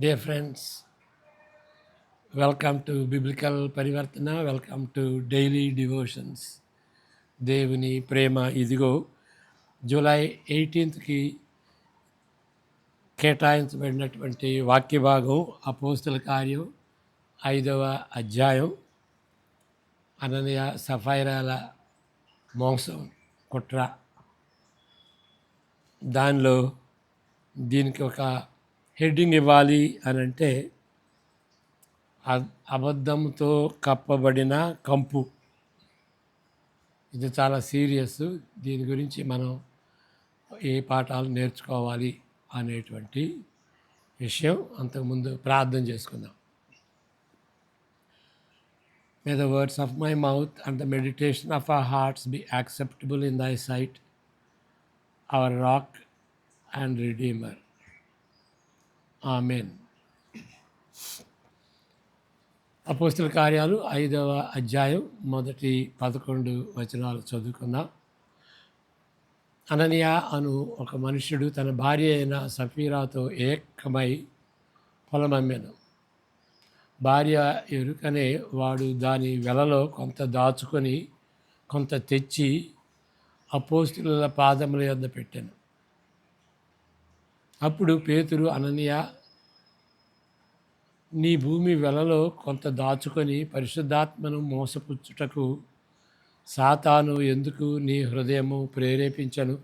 Dear friends, welcome to Biblical Parivartana, welcome to Daily Devotions. దేవుని ప్రేమ ఇదిగో July 18కి కేటాయించబడినటువంటి వాక్య భాగం అపోస్తల కార్యం 5వ అధ్యాయం. అననీయ సఫైరాల మోసం కుట్ర. దానిలో దీనికి ఒక హెడ్డింగ్ ఇవ్వాలి అని అంటే అబద్ధంతో కప్పబడిన కంపు. ఇది చాలా సీరియస్. దీని గురించి మనం ఏ పాఠాలు నేర్చుకోవాలి అనేటువంటి విషయం అంతకుముందు ప్రార్థన చేసుకుందాం. May the words of my mouth and the meditation of our hearts be acceptable in thy sight, our rock and redeemer. Amen. అపోస్తల కార్యాలు 5వ అధ్యాయం మొదటి 11 వచనాలు చదువుకుందాం. అననీయ అను ఒక మనుష్యుడు తన భార్య అయిన సఫీరాతో ఏకమై పొలం అమ్మాను. భార్య ఎరుకనే వాడు దాని వెలలో కొంత దాచుకొని కొంత తెచ్చి అపోస్తలుల పాదముల యొద్ద పెట్టాను. అప్పుడు పేతురు, అననీయ, నీ భూమి వెలలో కొంత దాచుకొని పరిశుద్ధాత్మను మోసపుచ్చుటకు సాతాను ఎందుకు నీ హృదయము ప్రేరేపించను?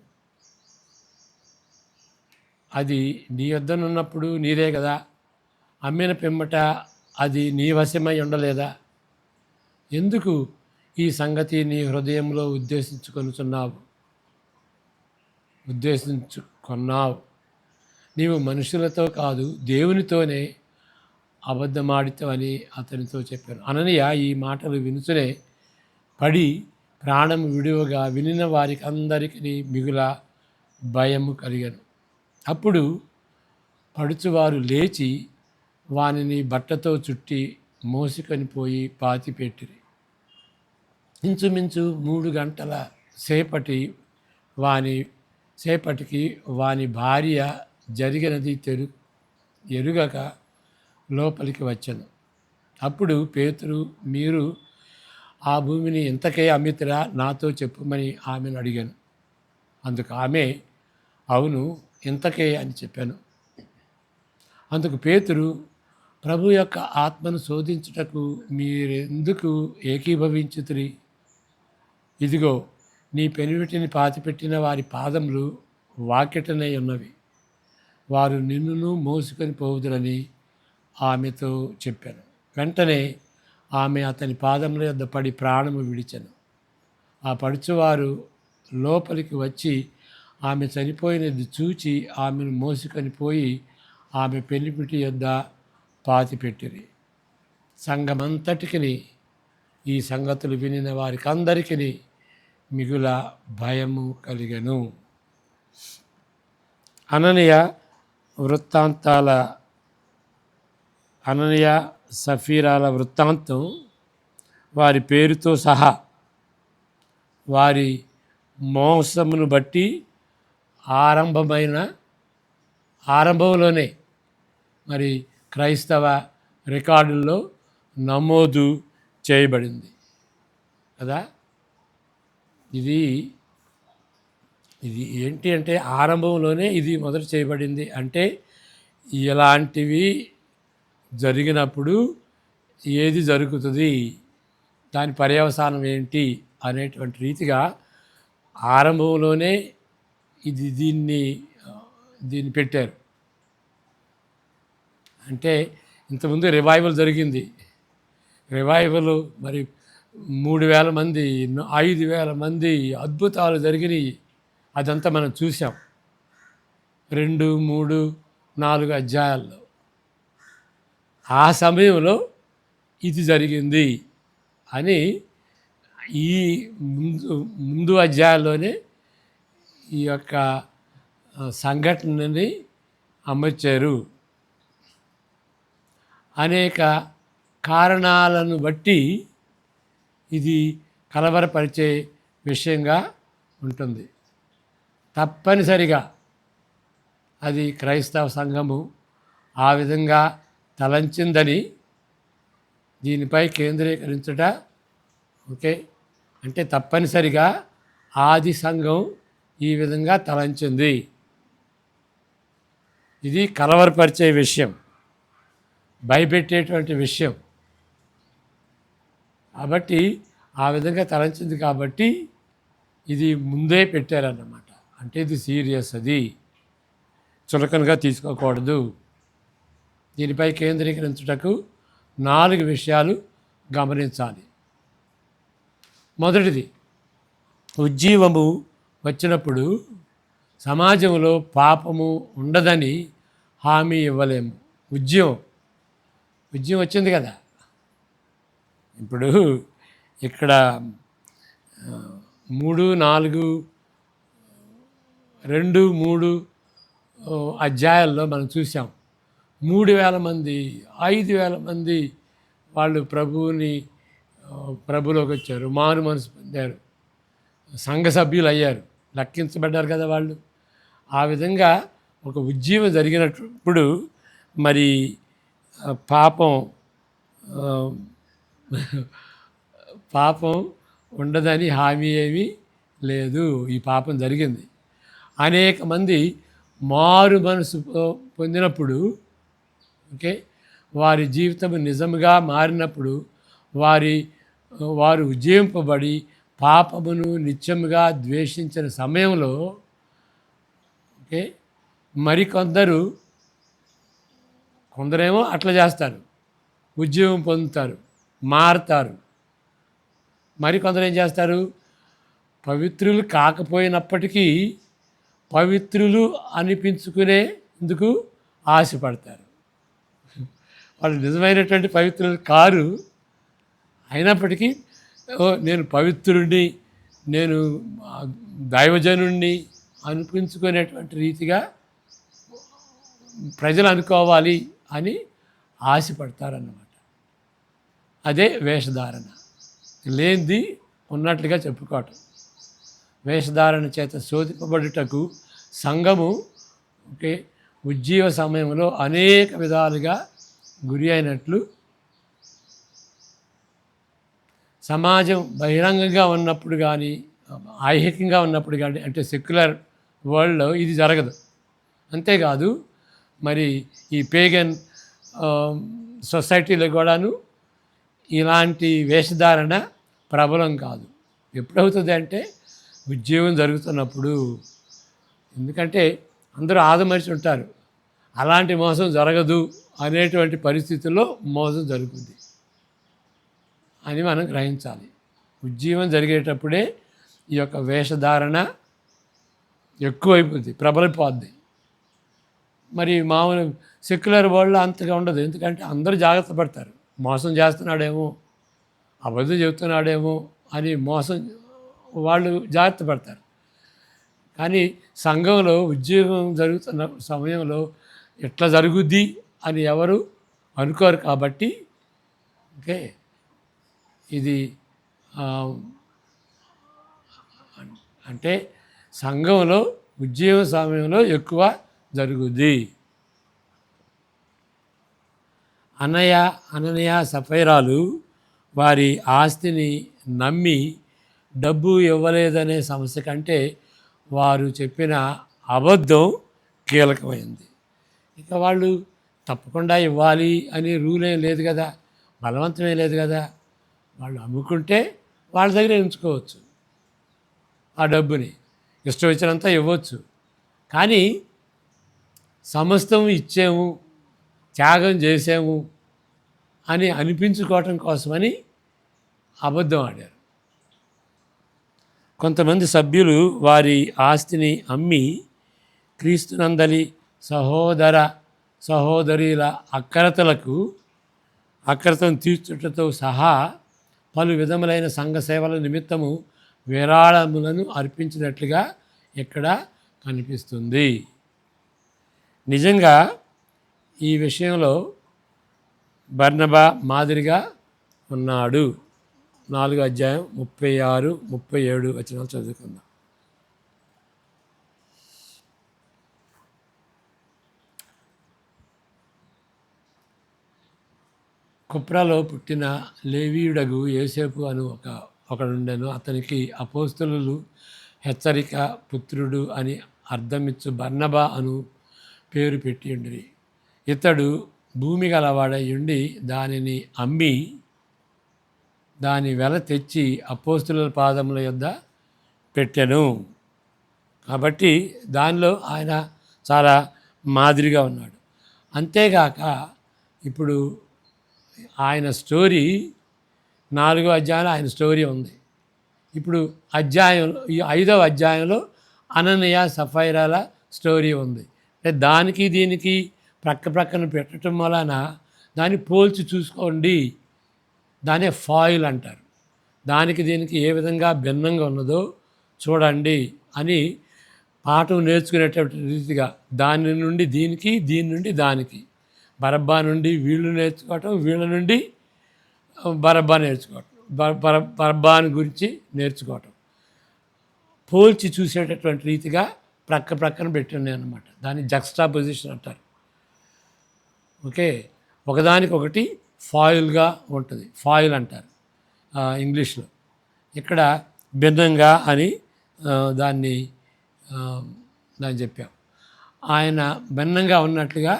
అది నీ వద్దనున్నప్పుడు నీదే కదా. అమ్మిన పిమ్మట అది నీ వశమై ఉండలేదా? ఎందుకు ఈ సంగతి నీ హృదయంలో ఉద్దేశించుకున్నావు? నీవు మనుషులతో కాదు, దేవునితోనే అబద్ధమాడితవని అతనితో చెప్పాను. అననీయ ఈ మాటలు వినుచునే పడి ప్రాణం విడువగా వినిన వారికి అందరికీ మిగుల భయము కలిగను. అప్పుడు పడుచువారు లేచి వానిని బట్టతో చుట్టి మోసుకొని పోయి పాతిపెట్టిరి. ఇంచుమించు 3 గంటల సేపటికి వాని భార్య జరిగినది ఎరుగక లోపలికి వచ్చాను. అప్పుడు పేతురు, మీరు ఆ భూమిని ఇంతకే అమ్మితిరా? నాతో చెప్పుమని ఆమెను అడిగాను. అందుకు ఆమె, అవును, ఇంతకే అని చెప్పాను. అందుకు పేతురు, ప్రభు యొక్క ఆత్మను శోధించుటకు మీరెందుకు ఏకీభవించుతురి? ఇదిగో, నీ పెనివిటిని పాతిపెట్టిన వారి పాదములు వాకిటనే ఉన్నవి. వారు నిన్నును మోసుకొని పోవుదురని ఆమెతో చెప్పాను. వెంటనే ఆమె అతని పాదముల యొద్ద పడి ప్రాణము విడిచెను. ఆ పడుచువారు లోపలికి వచ్చి ఆమె చనిపోయినది చూచి ఆమెను మోసుకొని పోయి ఆమె పెనిమిటి యొద్ద పాతిపెట్టిరి. సంఘమంతటికి ఈ సంగతులు వినిన వారికి అందరికీ మిగుల భయము కలిగెను. అననీయ సఫీరాల వృత్తాంతం వారి పేరుతో సహా వారి మోసమును బట్టి ఆరంభంలోనే మరి క్రైస్తవ రికార్డుల్లో నమోదు చేయబడింది కదా. ఇది ఏంటి అంటే ఆరంభంలోనే ఇది మొదలు చేయబడింది. అంటే ఇలాంటివి జరిగినప్పుడు ఏది జరుగుతుంది, దాని పర్యవసానం ఏంటి అనేటువంటి రీతిగా ఆరంభంలోనే దీన్ని పెట్టారు. అంటే ఇంతకుముందు రివైవల్ జరిగింది. రివైవల్ మరి 3,000 మంది, 5,000 మంది, అద్భుతాలు జరిగినాయి. అదంతా మనం చూసాం 2, 3, 4 అధ్యాయాల్లో. ఆ సమయంలో ఇది జరిగింది అని ఈ ముందు అధ్యాయంలోనే ఈ యొక్క సంఘటనని అమర్చారు. అనేక కారణాలను బట్టి ఇది కలవరపరిచే విషయంగా ఉంటుంది. తప్పనిసరిగా అది క్రైస్తవ సంఘము ఆ విధంగా తలంచిందని దీనిపై కేంద్రీకరించుట. ఓకే, అంటే తప్పనిసరిగా ఆది సంఘం ఈ విధంగా తలంచింది. ఇది కలవరపరిచే విషయం, భయపెట్టేటువంటి విషయం. కాబట్టి ఆ విధంగా తలంచింది కాబట్టి ఇది ముందే పెట్టారన్నమాట. అంటే ఇది సీరియస్, అది చులకనగా తీసుకోకూడదు. దీనిపై కేంద్రీకరించుటకు 4 విషయాలు గమనించాలి. మొదటిది, ఉజ్జీవము వచ్చినప్పుడు సమాజంలో పాపము ఉండదని హామీ ఇవ్వలేము. ఉద్యమం వచ్చింది కదా. ఇప్పుడు ఇక్కడ 3, 4, 2, 3 అధ్యాయాల్లో మనం చూసాం. 3,000 మంది, 5,000 మంది వాళ్ళు ప్రభులోకి వచ్చారు, మారు మనసు పొందారు, సంఘ సభ్యులు అయ్యారు, లెక్కించబడ్డారు కదా వాళ్ళు. ఆ విధంగా ఒక ఉద్యమం జరిగినప్పుడు మరి పాపం ఉండదని హామీ ఏమీ లేదు. ఈ పాపం జరిగింది. అనేక మంది మారు మనసు పొందినప్పుడు, ఓకే, వారి జీవితం నిజంగా మారినప్పుడు, వారు ఉజ్జీవింపబడి పాపమును నిత్యముగా ద్వేషించిన సమయంలో, ఓకే, కొందరేమో అట్లా చేస్తారు, ఉద్యోగం పొందుతారు, మారుతారు. కొందరు ఏం చేస్తారు, పవిత్రులు కాకపోయినప్పటికీ పవిత్రులు అనిపించుకునేందుకు ఆశపడతారు. వాళ్ళు నిజమైనటువంటి పవిత్రులు కారు, అయినప్పటికీ నేను పవిత్రుడిని, నేను దైవజనుడిని అనిపించుకునేటువంటి రీతిగా ప్రజలు అనుకోవాలి అని ఆశపడతారన్నమాట. అదే వేషధారణ. లేనిది ఉన్నట్లుగా చెప్పుకోవటం. వేషధారణ చేత శోధింపబడుటకు సంఘము, ఓకే, ఉజ్జీవ సమయంలో అనేక విధాలుగా గురి అయినట్లు సమాజం బహిరంగంగా ఉన్నప్పుడు కానీ, ఐహికంగా ఉన్నప్పుడు కానీ, అంటే సెక్యులర్ వరల్డ్లో ఇది జరగదు. అంతేకాదు మరి ఈ పేగన్ సొసైటీలో కూడాను ఇలాంటి వేషధారణ ప్రబలం కాదు. ఎప్పుడవుతుంది అంటే ఉద్యోగం జరుగుతున్నప్పుడు. ఎందుకంటే అందరూ ఆదమరిచి ఉంటారు, అలాంటి మోసం జరగదు అనేటువంటి పరిస్థితుల్లో మోసం జరుగుతుంది అని మనం గ్రహించాలి. ఉద్యమం జరిగేటప్పుడే ఈ యొక్క వేషధారణ ఎక్కువైపోద్ది, ప్రబలిపోద్ది. మరి మామూలు సెక్యులర్ వరల్డ్లో అంతగా ఉండదు. ఎందుకంటే అందరూ జాగ్రత్త పడతారు, మోసం చేస్తున్నాడేమో, అబద్ధం చెబుతున్నాడేమో అని వాళ్ళు జాగ్రత్త పడతారు. కానీ సంఘంలో ఉద్యోగం జరుగుతున్న సమయంలో ఎట్లా జరుగుద్ది అని ఎవరు అనుకోరు. కాబట్టి ఓకే, ఇది అంటే సంఘంలో ఉద్యోగ సమయంలో ఎక్కువ జరుగుద్ది. అననీయ సఫైరాలు వారి ఆస్తిని నమ్మి డబ్బు ఇవ్వలేదనే సమస్య కంటే వారు చెప్పిన అబద్ధం కీలకమైంది. ఇక వాళ్ళు తప్పకుండా ఇవ్వాలి అనే రూల్ ఏం లేదు కదా, బలవంతమే లేదు కదా. వాళ్ళు అమ్ముకుంటే వాళ్ళ దగ్గర ఉంచుకోవచ్చు, ఆ డబ్బుని ఇష్టం వచ్చినంత ఇవ్వచ్చు. కానీ సమస్తం ఇచ్చాము, త్యాగం చేసాము అని అనిపించుకోవటం కోసమని అబద్ధం ఆడారు. కొంతమంది సభ్యులు వారి ఆస్తిని అమ్మి క్రీస్తునందలి సహోదరీల అక్రతను తీర్చుటతో సహా పలు విధములైన సంఘ సేవల నిమిత్తము విరాళములను అర్పించినట్లుగా ఇక్కడ కనిపిస్తుంది. నిజంగా ఈ విషయంలో బర్నబా మాదిరిగా ఉన్నాడు. 4వ అధ్యాయం 36, 37 వచనాలు చదువుకుందాం. కుప్రాలో పుట్టిన లేవీయుడగు యోసేపు అను ఒకడుండెను. అతనికి అపోస్తలులు హెచ్చరిక పుత్రుడు అని అర్థమిచ్చు బర్నబా అను పేరు పెట్టిండ్రి. ఇతడు భూమి గలవాడై ఉండి దానిని అమ్మి దాని వెల తెచ్చి అపోస్తలుల పాదముల యొద్ద పెట్టెను. కాబట్టి దానిలో ఆయన చాలా మాదిరిగా ఉన్నాడు. అంతేగాక ఇప్పుడు ఆయన స్టోరీ 4వ అధ్యాయంలో ఆయన స్టోరీ ఉంది. ఇప్పుడు ఈ 5వ అధ్యాయంలో అననీయ సఫైరాల స్టోరీ ఉంది. అంటే దానికి దీనికి ప్రక్కన పెట్టడం వలన దాన్ని పోల్చి చూసుకోండి. దాన్నే ఫాయిల్ అంటారు. దానికి దీనికి ఏ విధంగా భిన్నంగా ఉన్నదో చూడండి అని పాఠం నేర్చుకునేటటువంటి రీతిగా దాని నుండి దీనికి, దీని నుండి దానికి, బరబ్బా నుండి వీళ్ళు నేర్చుకోవటం, వీళ్ళ నుండి బరబ్బా నేర్చుకోవటం, బరబ్బాని గురించి నేర్చుకోవటం, పోల్చి చూసేటటువంటి రీతిగా ప్రక్కన పెట్టండి అన్నమాట. దాన్ని జక్స్టా పొజిషన్ అంటారు. ఓకే, ఒకదానికొకటి ఫాయిల్గా ఉంటుంది, ఫాయిల్ అంటారు ఇంగ్లీష్లో. ఇక్కడ భిన్నంగా అని దాన్ని చెప్పాం. ఆయన భిన్నంగా ఉన్నట్లుగా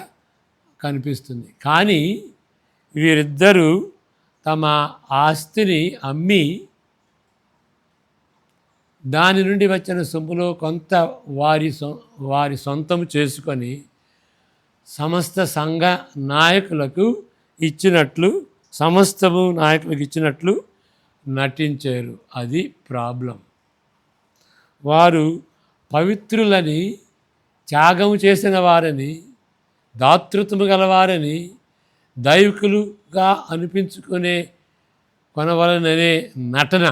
కనిపిస్తుంది. కానీ వీరిద్దరూ తమ ఆస్తిని అమ్మి దాని నుండి వచ్చిన సొమ్ములో కొంత వారి సొంతం చేసుకొని సమస్త సంఘ నాయకులకు ఇచ్చినట్లు నటించారు. అది ప్రాబ్లం. వారు పవిత్రులని, త్యాగము చేసిన వారని, దాతృత్వము గలవారని, దైవికులుగా కొనవలననే నటన,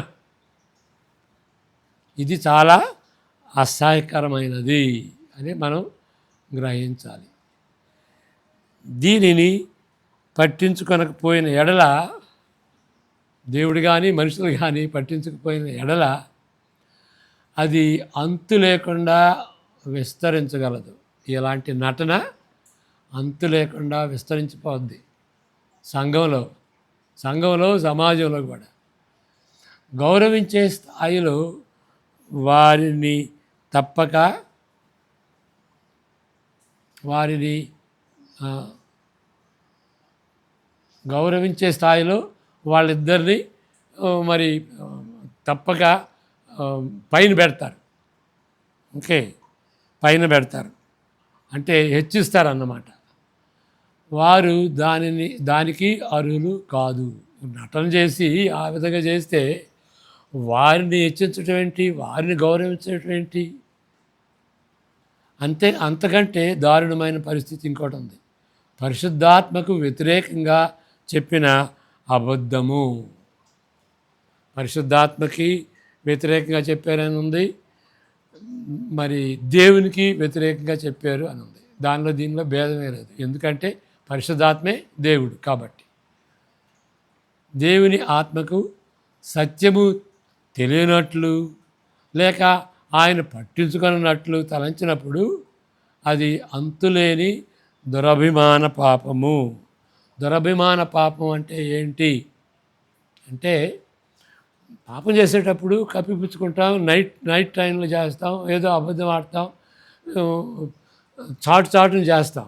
ఇది చాలా అసహ్యకరమైనది అని మనం గ్రహించాలి. దీనిని పట్టించుకొనకపోయిన ఎడల, దేవుడు కానీ మనుషులు కానీ పట్టించకపోయిన ఎడల అది అంతు లేకుండా విస్తరించగలదు. ఇలాంటి నటన అంతు లేకుండా విస్తరించిపోద్ది సంఘంలో, సమాజంలో కూడా. గౌరవించే స్థాయిలో వారిని గౌరవించే స్థాయిలో వాళ్ళిద్దరిని మరి తప్పక పైన పెడతారు. ఓకే, పైన పెడతారు అంటే హెచ్చిస్తారన్నమాట. వారు దానికి అర్హులు కాదు. నటన చేసి ఆ విధంగా చేస్తే వారిని హెచ్చించడం ఏంటి, వారిని గౌరవించడం ఏంటి? అంతకంటే దారుణమైన పరిస్థితి ఇంకోటి ఉంది. పరిశుద్ధాత్మకు వ్యతిరేకంగా చెప్పిన అబద్ధము. పరిశుద్ధాత్మకి వ్యతిరేకంగా చెప్పారని ఉంది, మరి దేవునికి వ్యతిరేకంగా చెప్పారు అని ఉంది. దీనిలో భేదమే లేదు. ఎందుకంటే పరిశుద్ధాత్మే దేవుడు కాబట్టి. దేవుని ఆత్మకు సత్యము తెలియనట్లు లేక ఆయన పట్టించుకున్నట్లు తలంచినప్పుడు అది అంతులేని దురభిమాన పాపము. దురభిమాన పాపం అంటే ఏంటి అంటే, పాపం చేసేటప్పుడు కప్పిపుచ్చుకుంటాం, నైట్ టైంలో చేస్తాం, ఏదో అబద్ధం ఆడతాం, చాటును చేస్తాం.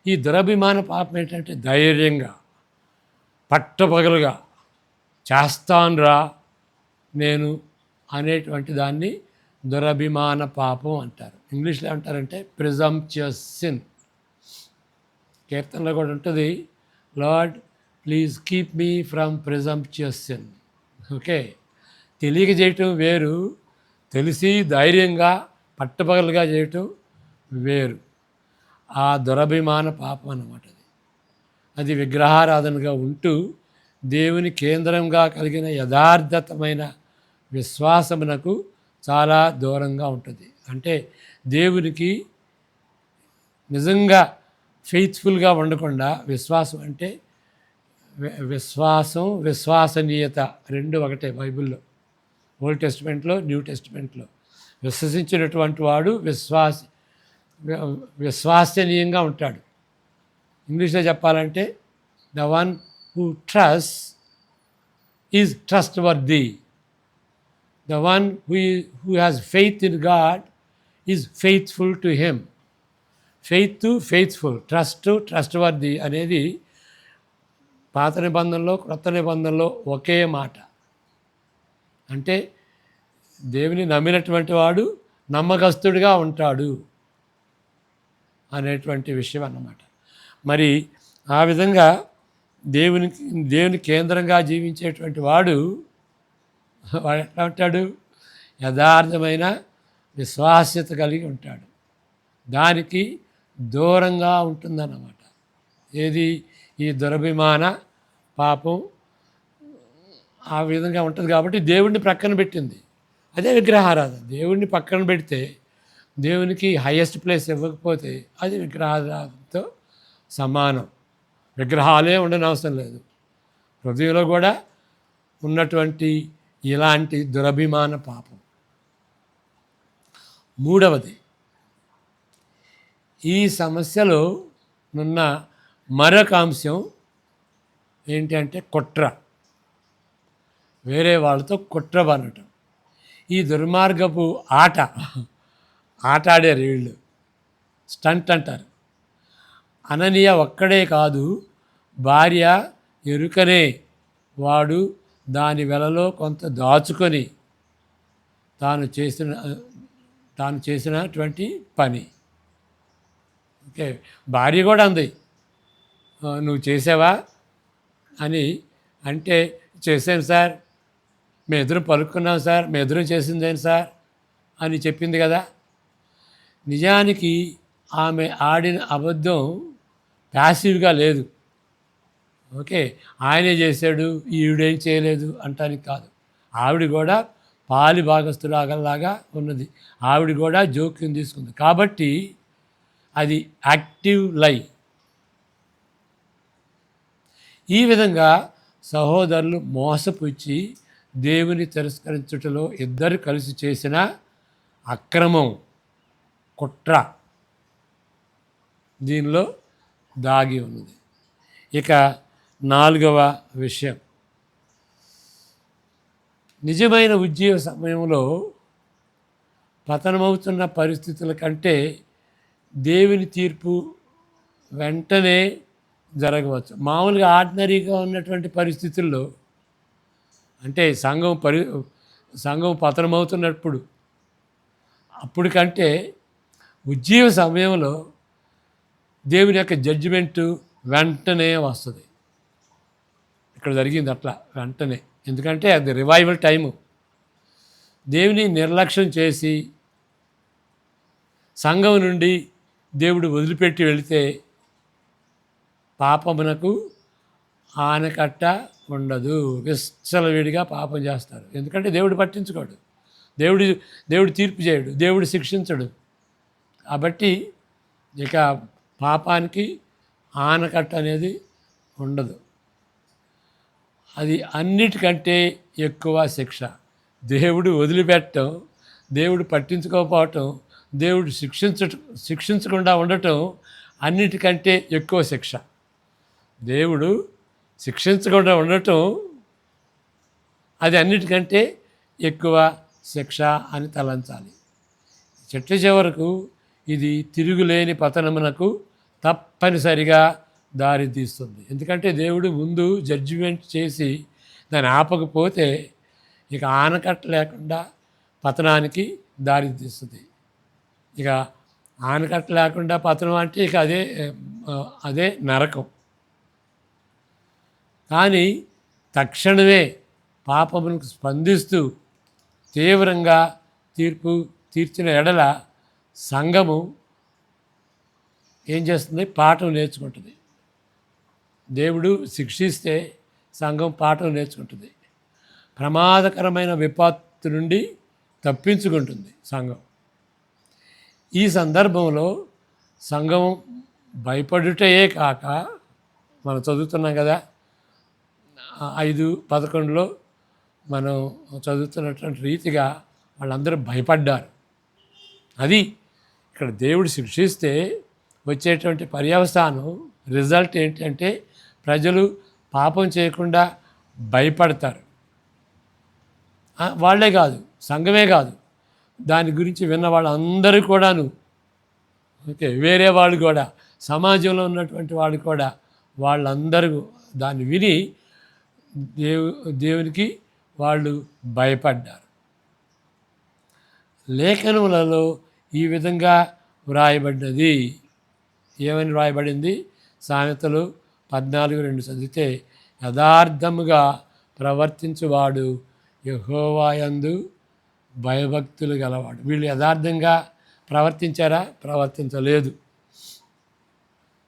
ఈ దురభిమాన పాపం ఏంటంటే ధైర్యంగా పట్టపగలుగా చేస్తానురా నేను అనేటువంటి దాన్ని దురభిమాన పాపం అంటారు. ఇంగ్లీష్లో ఏమంటారంటే ప్రిజంప్చుయస్ సిన్. కీర్తనలో కూడా ఉంటుంది, Lord please keep me from presumptuous sin. Okay, తెలియక చేయటం వేరు, తెలిసి ధైర్యంగా పట్టపగలుగా చేయటం వేరు. ఆ దురభిమాన పాపం అన్నమాట. అది విగ్రహారాధనగా ఉంటూ దేవుని కేంద్రంగా కలిగిన యథార్థతమైన విశ్వాసమునకు చాలా దూరంగా ఉంటుంది. అంటే దేవునికి నిజంగా ఫెయిత్ఫుల్గా ఉండకుండా, విశ్వాసం అంటే విశ్వసనీయత రెండు ఒకటే బైబిల్లో, ఓల్డ్ టెస్టిమెంట్లో, న్యూ టెస్టిమెంట్లో. విశ్వసించినటువంటి వాడు విశ్వసనీయంగా ఉంటాడు. ఇంగ్లీష్లో చెప్పాలంటే the one who trusts is trustworthy. The one who has faith in God is faithful to him. Faith faithful, trustworthy అనేది పాత నిబంధనలో క్రొత్త నిబంధనలో ఒకే మాట. అంటే దేవుని నమ్మినటువంటి వాడు నమ్మకస్తుడిగా ఉంటాడు అనేటువంటి విషయం అన్నమాట. మరి ఆ విధంగా దేవుని కేంద్రంగా జీవించేటువంటి వాడు ఎట్లా ఉంటాడు? యథార్థమైన విశ్వాస్యత కలిగి ఉంటాడు. దానికి దూరంగా ఉంటుందన్నమాట. ఏది? ఈ దురభిమాన పాపం ఆ విధంగా ఉంటుంది. కాబట్టి దేవుడిని ప్రక్కన పెట్టింది. అదే విగ్రహారాధన. దేవుడిని పక్కన పెడితే, దేవునికి హైయెస్ట్ ప్లేస్ ఇవ్వకపోతే అది విగ్రహారాధనతో సమానం. విగ్రహాలే ఉండనవసరం లేదు. హృదయంలో కూడా ఉన్నటువంటి ఇలాంటి దురభిమాన పాపం. మూడవది, ఈ సమస్యలో ఉన్న మరొక అంశం ఏంటంటే కుట్ర. వేరే వాళ్ళతో కుట్ర పనటం. ఈ దుర్మార్గపు ఆట ఆడారు వీళ్ళు. స్టంట్ అంటారు. అననీయ ఒక్కడే కాదు, భార్య ఎరుకనే వాడు దాని వెలలో కొంత దాచుకొని తాను చేసినటువంటి పని. ఓకే, భార్య కూడా అంది, నువ్వు చేసావా అని. అంటే చేశాను సార్, మేము ఎదురు పలుకున్నాం సార్, మేము ఎదురు చేసిందేం సార్ అని చెప్పింది కదా. నిజానికి ఆమె ఆడిన అబద్ధం ప్యాసివ్గా లేదు. ఓకే, ఆయనే చేశాడు, ఈవిడేం చేయలేదు అంటానికి కాదు. ఆవిడ కూడా పాలి భాగస్తులాగా ఉన్నది. ఆవిడ కూడా జోక్యం తీసుకుంది. కాబట్టి అది యాక్టివ్ లై. ఈ విధంగా సహోదరులు మోసపుచ్చి దేవుని తిరస్కరించుటలో ఇద్దరు కలిసి చేసిన అక్రమం, కుట్ర దీనిలో దాగి ఉన్నది. ఇక నాలుగవ విషయం, నిజమైన ఉద్యోగ సమయంలో పతనమవుతున్న పరిస్థితుల కంటే దేవుని తీర్పు వెంటనే జరగవచ్చు. మామూలుగా ఆర్డినరీగా ఉన్నటువంటి పరిస్థితుల్లో, అంటే సంఘం పతనమవుతున్నప్పుడు అప్పుడు కంటే ఉజ్జీవ సమయంలో దేవుని యొక్క జడ్జిమెంటు వెంటనే వస్తుంది. ఇక్కడ జరిగింది అట్లా వెంటనే. ఎందుకంటే అది రివైవల్ టైము. దేవుని నిర్లక్ష్యం చేసి సంఘం నుండి దేవుడు వదిలిపెట్టి వెళితే పాపమునకు ఆనకట్ట ఉండదు. విచ్చలవిడిగా పాపం చేస్తారు. ఎందుకంటే దేవుడు పట్టించుకోడు, దేవుడు తీర్పు చేయడు, దేవుడు శిక్షించడు. కాబట్టి ఇక పాపానికి ఆనకట్ట అనేది ఉండదు. అది అన్నిటికంటే ఎక్కువ శిక్ష. దేవుడు వదిలిపెట్టడం, దేవుడు పట్టించుకోకపోవటం, దేవుడు శిక్షించకుండా ఉండటం అన్నిటికంటే ఎక్కువ శిక్ష. దేవుడు శిక్షించకుండా ఉండటం అది అన్నిటికంటే ఎక్కువ శిక్ష అని తలంచాలి. చివరకు ఇది తిరుగులేని పతనమునకు తప్పనిసరిగా దారి తీస్తుంది. ఎందుకంటే దేవుడు ముందు జడ్జిమెంట్ చేసి దాన్ని ఆపకపోతే ఇక ఆనకట్ట లేకుండా పతనానికి దారి తీస్తుంది. ఇక ఆనకట్ట లేకుండా పతనం అంటే ఇక అదే నరకం. కానీ తక్షణమే పాపములకు స్పందిస్తూ తీవ్రంగా తీర్చిన ఎడల సంఘము ఏం చేస్తుంది? పాఠం నేర్చుకుంటుంది. దేవుడు శిక్షిస్తే సంఘం పాఠం నేర్చుకుంటుంది. ప్రమాదకరమైన విపత్తు నుండి తప్పించుకుంటుంది సంఘం. ఈ సందర్భంలో సంఘం భయపడుటయే కాక, మనం చదువుతున్నాం కదా 5:11 మనం చదువుతున్నటువంటి రీతిగా వాళ్ళందరూ భయపడ్డారు. అది ఇక్కడ దేవుడు శిక్షిస్తే వచ్చేటువంటి పర్యవసానం రిజల్ట్ ఏంటంటే ప్రజలు పాపం చేయకుండా భయపడతారు. వాళ్ళే కాదు, సంఘమే కాదు, దాని గురించి విన్న వాళ్ళందరూ కూడాను, ఓకే, వేరే వాళ్ళు కూడా, సమాజంలో ఉన్నటువంటి వాళ్ళు కూడా, వాళ్ళందరూ దాన్ని విని దేవునికి వాళ్ళు భయపడ్డారు. లేఖనములలో ఈ విధంగా వ్రాయబడ్డది. ఏమని వ్రాయబడింది? సామెతలు 14:2 చదివితే, యథార్థముగా ప్రవర్తించువాడు యెహోవాయందు భయభక్తులు గలవాడు. వీళ్ళు యథార్థంగా ప్రవర్తించారా? ప్రవర్తించలేదు.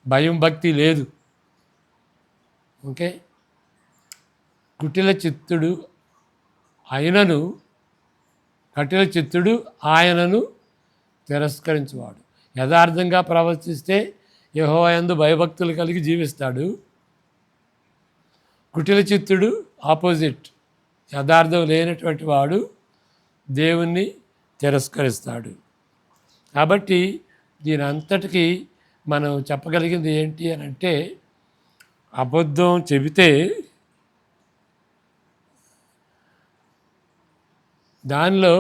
భయం భక్తి లేదు. ఓకే, కఠిన చిత్తుడు ఆయనను తిరస్కరించువాడు. యథార్థంగా ప్రవర్తిస్తే యెహోవాయందు భయభక్తులు కలిగి జీవిస్తాడు. కుటిల చిత్తుడు ఆపోజిట్, యథార్థం లేనటువంటి వాడు దేవుణ్ణి తిరస్కరిస్తాడు. కాబట్టి దీని అంతటికీ మనం చెప్పగలిగింది ఏంటి అని అంటే, అబద్ధం చెబితే దానిలో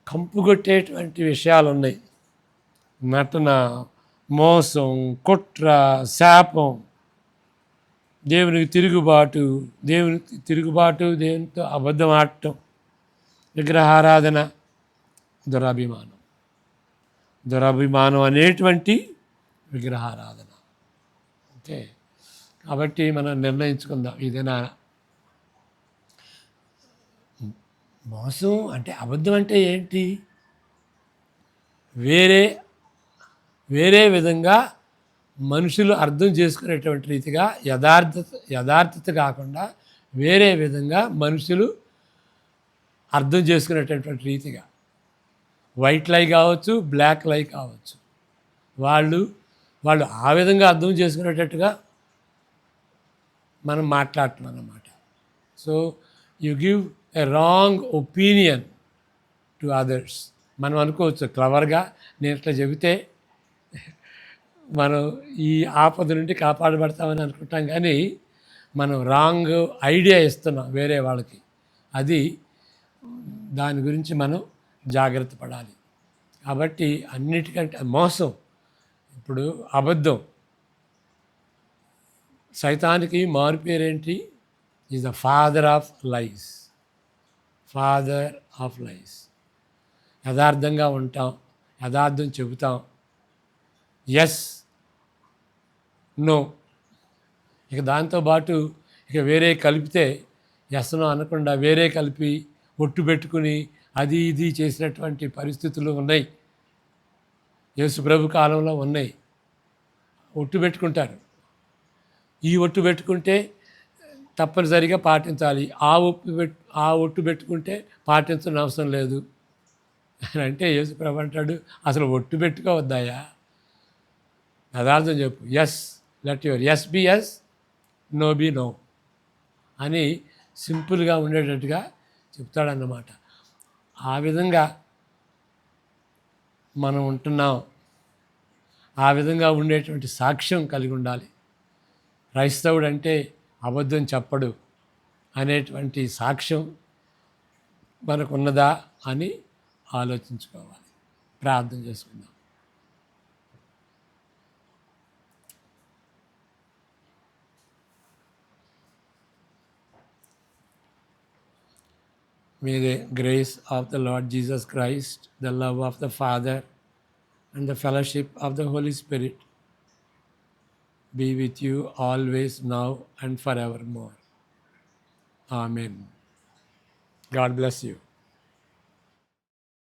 కంపుగొట్టేటువంటి విషయాలు ఉన్నాయి. నటన, మోసం, కుట్ర, శాపం, దేవునికి తిరుగుబాటు, దేవునితో అబద్ధం ఆడటం, విగ్రహారాధన, దురభిమానం అనేటువంటి విగ్రహారాధన. ఓకే, కాబట్టి మనం నిర్ణయించుకుందాం, ఇదేనా మోసం అంటే? అబద్ధం అంటే ఏంటి? వేరే విధంగా మనుషులు అర్థం చేసుకునేటువంటి రీతిగా, యథార్థత కాకుండా వేరే విధంగా మనుషులు అర్థం చేసుకునేటటువంటి రీతిగా, వైట్ లై కావచ్చు, బ్లాక్ లై కావచ్చు, వాళ్ళు ఆ విధంగా అర్థం చేసుకునేటట్టుగా మనం మాట్లాడటం అన్నమాట. So you give a wrong opinion to others. మనం అనుకోవచ్చు క్లవర్గా, నేను ఇట్లా చెబితే మనం ఈ ఆపద నుండి కాపాడబడతామని అనుకుంటాం, కానీ మనం రాంగ్ ఐడియా ఇస్తున్నాం వేరే వాళ్ళకి. దాని గురించి మనం జాగ్రత్త పడాలి. కాబట్టి అన్నిటికంటే మోసం, ఇప్పుడు అబద్ధం, సైతానికి మారు పేరేంటి? ఈజ్ ద ఫాదర్ ఆఫ్ లైస్. యథార్థంగా ఉంటాం, యథార్థం చెబుతాం, ఎస్ నో. ఇక దాంతోపాటు వేరే కలిపితే ఎస్ నో అనకుండా వేరే కలిపి ఒట్టు పెట్టుకుని అది ఇది చేసినటువంటి పరిస్థితులు ఉన్నాయి. యేసు ప్రభు కాలంలో ఉన్నాయి. ఒట్టు పెట్టుకుంటారు. ఈ ఒట్టు పెట్టుకుంటే తప్పనిసరిగా పాటించాలి, ఆ ఒట్టు పెట్టుకుంటే పాటించని అవసరం లేదు అని అంటే యేసు ప్రభు అంటాడు, అసలు ఒట్టు పెట్టుకోవద్దాయా, యథార్థం చెప్పు. Yes, let your yes be yes, no be no అని సింపుల్గా ఉండేటట్టుగా చెప్తాడన్నమాట. ఆ విధంగా మనం ఉంటున్నాం. ఆ విధంగా ఉండేటువంటి సాక్ష్యం కలిగి ఉండాలి. క్రైస్తవుడు అంటే అబద్ధం చెప్పడు అనేటువంటి సాక్ష్యం మనకున్నదా అని ఆలోచించుకోవాలి. ప్రార్థన చేసుకుందాం. May the grace of the Lord Jesus Christ, the love of the Father, and the fellowship of the Holy Spirit be with you always, now and forevermore. Amen. God bless you.